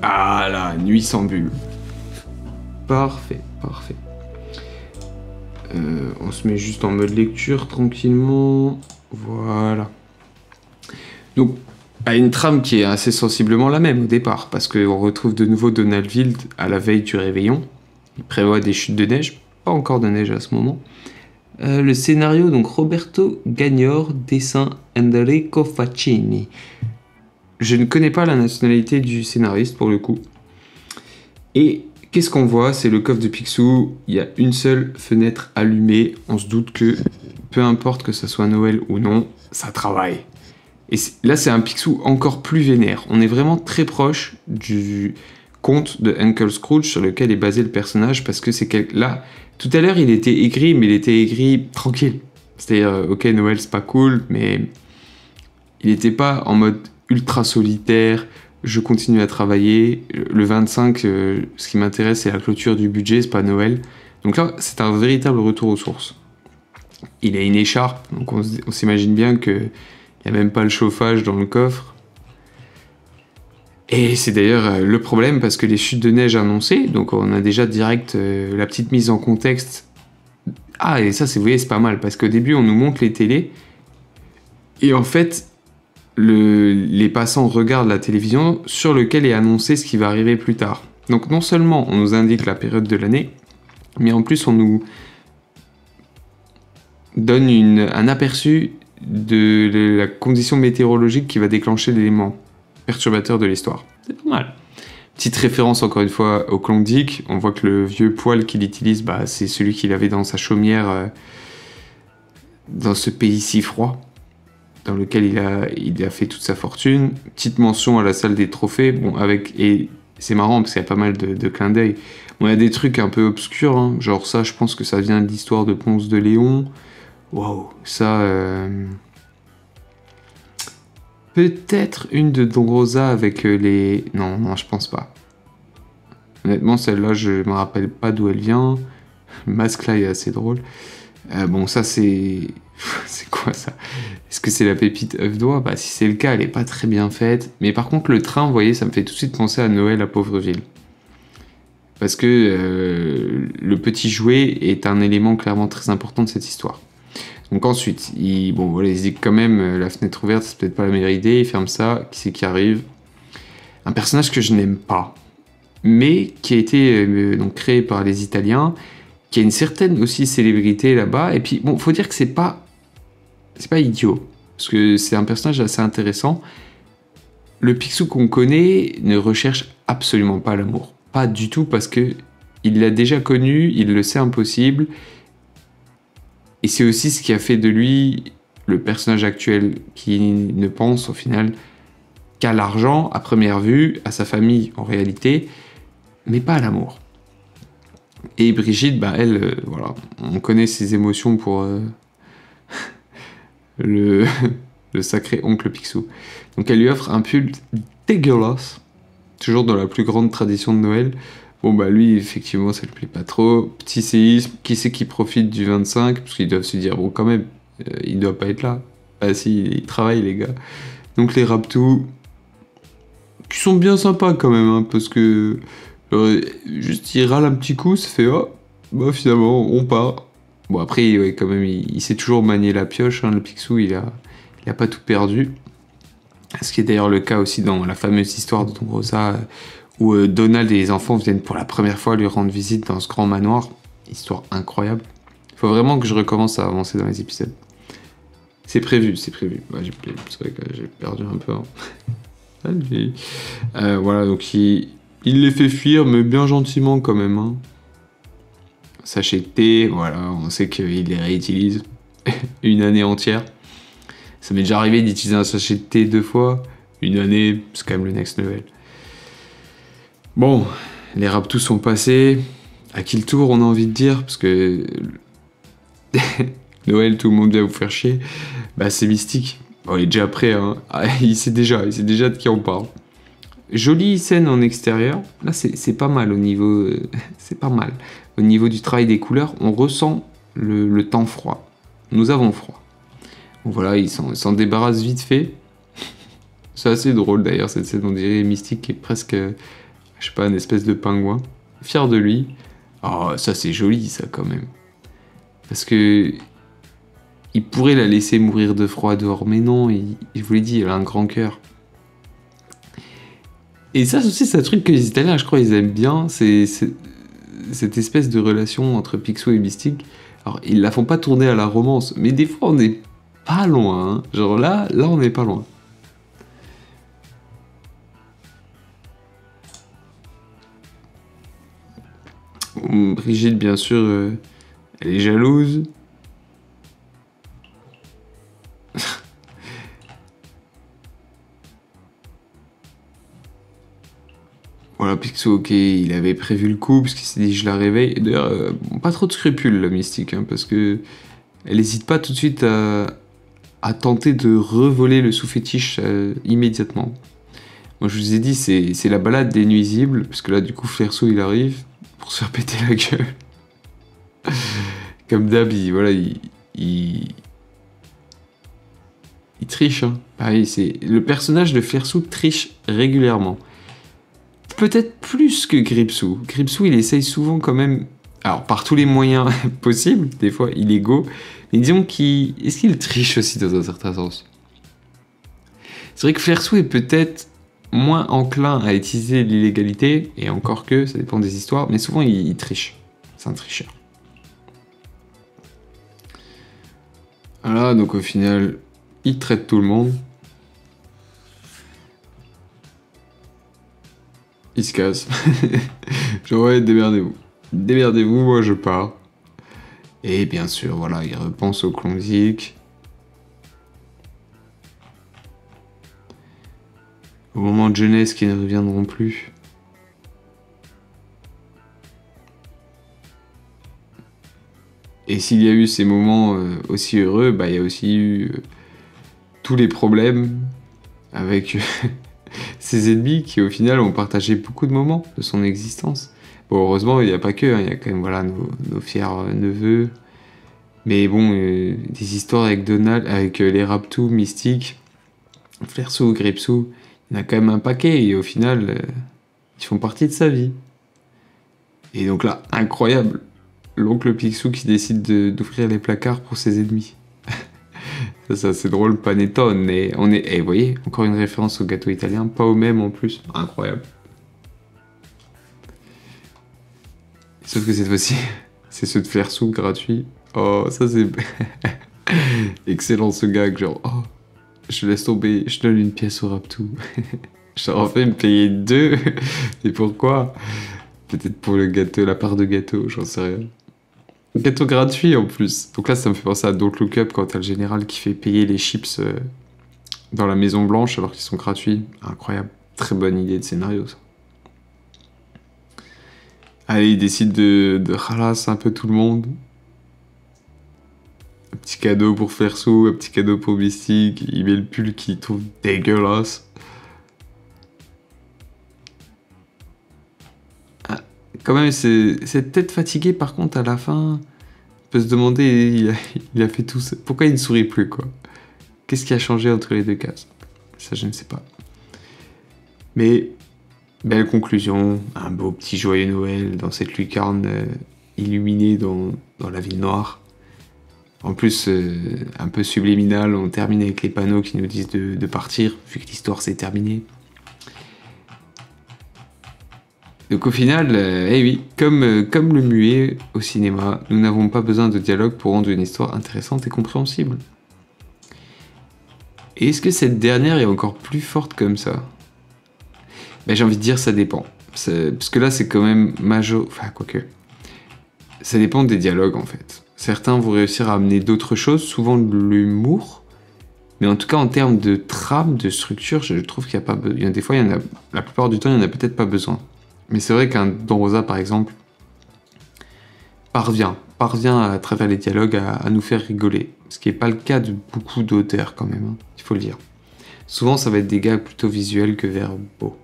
Ah là, Nuit sans bulle. Parfait, parfait. On se met juste en mode lecture tranquillement. Voilà. Donc, une trame qui est assez sensiblement la même au départ, parce qu'on retrouve de nouveau Donaldville à la veille du réveillon. Il prévoit des chutes de neige, pas encore de neige à ce moment. Le scénario, donc Roberto Gagnor, dessin Enrico Facchini. Je ne connais pas la nationalité du scénariste pour le coup. Et qu'est-ce qu'on voit? C'est le coffre de Picsou, il y a une seule fenêtre allumée. On se doute que, peu importe que ça soit Noël ou non, ça travaille. Et là, c'est un Picsou encore plus vénère. On est vraiment très proche du conte de Uncle Scrooge sur lequel est basé le personnage, parce que c'est là, tout à l'heure, il était aigri, mais il était aigri tranquille. C'est-à-dire, ok, Noël, c'est pas cool, mais il n'était pas en mode ultra solitaire, je continue à travailler. Le 25, ce qui m'intéresse, c'est la clôture du budget, c'est pas Noël. Donc là, c'est un véritable retour aux sources. Il a une écharpe, donc on s'imagine bien qu'il n'y a même pas le chauffage dans le coffre. Et c'est d'ailleurs le problème, parce que les chutes de neige annoncées, donc on a déjà direct la petite mise en contexte. Ah, et ça, vous voyez, c'est pas mal, parce qu'au début, on nous montre les télés, et en fait, les passants regardent la télévision sur lequel est annoncé ce qui va arriver plus tard. Donc non seulement on nous indique la période de l'année, mais en plus on nous donne un aperçu de la condition météorologique qui va déclencher l'élément perturbateur de l'histoire. C'est pas mal. Petite référence encore une fois au Klondike, on voit que le vieux poêle qu'il utilise, c'est celui qu'il avait dans sa chaumière dans ce pays si froid, dans lequel il a fait toute sa fortune. Petite mention à la salle des trophées, et c'est marrant parce qu'il y a pas mal de clins d'œil. On a des trucs un peu obscurs, hein, genre ça, je pense que ça vient de l'histoire de Ponce de Léon. Waouh, ça... Peut-être une de Don Rosa avec les... Non, je pense pas. Honnêtement, celle-là, je me rappelle pas d'où elle vient. Le masque là est assez drôle. Ça c'est... C'est quoi ça? Est-ce que c'est la pépite œuf d'oie? Si c'est le cas, elle est pas très bien faite. Mais par contre, le train, vous voyez, ça me fait tout de suite penser à Noël à Pauvreville. Parce que le petit jouet est un élément clairement très important de cette histoire. Donc ensuite, il se dit que quand même, la fenêtre ouverte, c'est peut-être pas la meilleure idée. Il ferme ça. Qui c'est qui arrive? Un personnage que je n'aime pas, mais qui a été créé par les Italiens, qui a une certaine aussi célébrité là-bas. Et puis, faut dire que c'est pas idiot, parce que c'est un personnage assez intéressant. Le Picsou qu'on connaît ne recherche absolument pas l'amour. Pas du tout, parce que il l'a déjà connu, il le sait impossible. Et c'est aussi ce qui a fait de lui le personnage actuel, qui ne pense au final qu'à l'argent, à première vue, à sa famille en réalité, mais pas à l'amour. Et Brigitte, elle, on connaît ses émotions pour le sacré oncle Picsou. Donc elle lui offre un pull dégueulasse, toujours dans la plus grande tradition de Noël. Lui, effectivement, ça lui plaît pas trop. Petit séisme, qui c'est qui profite du 25? Parce qu'ils doivent se dire, quand même, il doit pas être là. Ah si, il travaille, les gars. Donc les Raptous, qui sont bien sympas quand même, hein, parce que juste il râle un petit coup, ça fait, finalement, on part. Après, ouais, quand même, il sait toujours manier la pioche, hein, le Picsou, il a pas tout perdu. Ce qui est d'ailleurs le cas aussi dans la fameuse histoire de Don Rosa, où Donald et les enfants viennent pour la première fois lui rendre visite dans ce grand manoir. Histoire incroyable. Il faut vraiment que je recommence à avancer dans les épisodes. C'est prévu. C'est vrai que j'ai perdu un peu. Hein. Donc il les fait fuir, mais bien gentiment quand même. Hein. Sachet de thé, on sait qu'il les réutilise une année entière. Ça m'est déjà arrivé d'utiliser un sachet de thé 2 fois. Une année, c'est quand même le next level. Les Raptous sont passés. À qui le tour, on a envie de dire, parce que Noël, tout le monde vient vous faire chier. C'est Mystique. Il est déjà prêt, hein. Il sait déjà de qui on parle. Jolie scène en extérieur. Là, c'est pas mal au niveau... c'est pas mal. Au niveau du travail des couleurs, on ressent le temps froid. Nous avons froid. Il s'en débarrasse vite fait. C'est assez drôle d'ailleurs cette scène, on dirait Mystique qui est presque, je sais pas, une espèce de pingouin. Fier de lui. Oh, ça c'est joli ça quand même. Parce que il pourrait la laisser mourir de froid dehors, mais non, je vous l'ai dit, elle a un grand cœur. Et ça aussi c'est un truc que les Italiens, je crois, ils aiment bien, c'est cette espèce de relation entre Picsou et Mystique. Alors ils la font pas tourner à la romance, mais des fois on n'est pas loin, hein. Genre là on n'est pas loin. Brigitte, bien sûr, elle est jalouse. Voilà, Picsou, ok, il avait prévu le coup, parce qu'il s'est dit je la réveille. Et d'ailleurs, pas trop de scrupules, la Mystique, hein, parce que elle hésite pas tout de suite à tenter de revoler le sous-fétiche immédiatement. Moi, je vous ai dit, c'est la balade des nuisibles, parce que là, du coup, Flerceau, il arrive pour se faire péter la gueule. Comme d'hab, il triche. Hein. Pareil, le personnage de Flerceau triche régulièrement. Peut-être plus que Gripsou. Gripsou, il essaye souvent quand même, alors par tous les moyens possibles, des fois illégaux, mais disons est-ce qu'il triche aussi dans un certain sens? C'est vrai que Flerceau est peut-être moins enclin à utiliser l'illégalité, et encore que, ça dépend des histoires, mais souvent il triche. C'est un tricheur. Voilà, donc au final, il traite tout le monde. Il se casse. Genre, ouais, démerdez-vous. Démerdez-vous, moi je pars. Et bien sûr, voilà, il repense au Klondike. Au moment de jeunesse qui ne reviendront plus. Et s'il y a eu ces moments aussi heureux, bah il y a aussi eu tous les problèmes avec ses ennemis qui au final ont partagé beaucoup de moments de son existence. Bon, heureusement, il n'y a pas que, hein, il y a quand même voilà, nos fiers neveux. Mais bon, des histoires avec Donald, avec les Raptous, Mystique, Flerceau, Gripsou, il y en a quand même un paquet et au final, ils font partie de sa vie. Et donc là, incroyable, l'oncle Picsou qui décide d'ouvrir les placards pour ses ennemis. Ça c'est drôle, panettone, mais on est... Et vous voyez, encore une référence au gâteau italien, pas au même en plus, incroyable. Sauf que cette fois-ci, c'est ceux de Flerceau gratuit. Oh, ça c'est... Excellent ce gag, genre, oh, je laisse tomber, je donne une pièce au Raptou. Je leur en fais me payer 2. Et pourquoi? Peut-être pour le gâteau, la part de gâteau, j'en sais rien. Gâteau gratuit en plus. Donc là, ça me fait penser à Don't Look Up quand t'as le général qui fait payer les chips dans la Maison Blanche alors qu'ils sont gratuits. Incroyable. Très bonne idée de scénario, ça. Allez, il décide de ralasser un peu tout le monde. Un petit cadeau pour Flerceau, un petit cadeau pour Mystique. Il met le pull qu'il trouve dégueulasse. Quand même, c'est peut-être fatigué par contre à la fin. On peut se demander, il a fait tout ça. Pourquoi il ne sourit plus, quoi? Qu'est-ce qui a changé entre les deux cases? Ça, je ne sais pas. Mais, belle conclusion. Un beau petit joyeux Noël dans cette lucarne illuminée dans la ville noire. En plus, un peu subliminal, on termine avec les panneaux qui nous disent de partir, vu que l'histoire s'est terminée. Donc au final, eh oui, comme le muet au cinéma, nous n'avons pas besoin de dialogue pour rendre une histoire intéressante et compréhensible. Et est-ce que cette dernière est encore plus forte comme ça? Ben, j'ai envie de dire ça dépend. Parce que là c'est quand même major... Enfin, quoique. Ça dépend des dialogues en fait. Certains vont réussir à amener d'autres choses, souvent de l'humour. Mais en tout cas en termes de trame, de structure, je trouve qu'il n'y a pas... Des fois, la plupart du temps, il n'y en a peut-être pas besoin. Mais c'est vrai qu'un Don Rosa, par exemple, parvient à travers les dialogues à nous faire rigoler. Ce qui n'est pas le cas de beaucoup d'auteurs quand même, hein, il faut le dire. Souvent, ça va être des gags plutôt visuels que verbaux.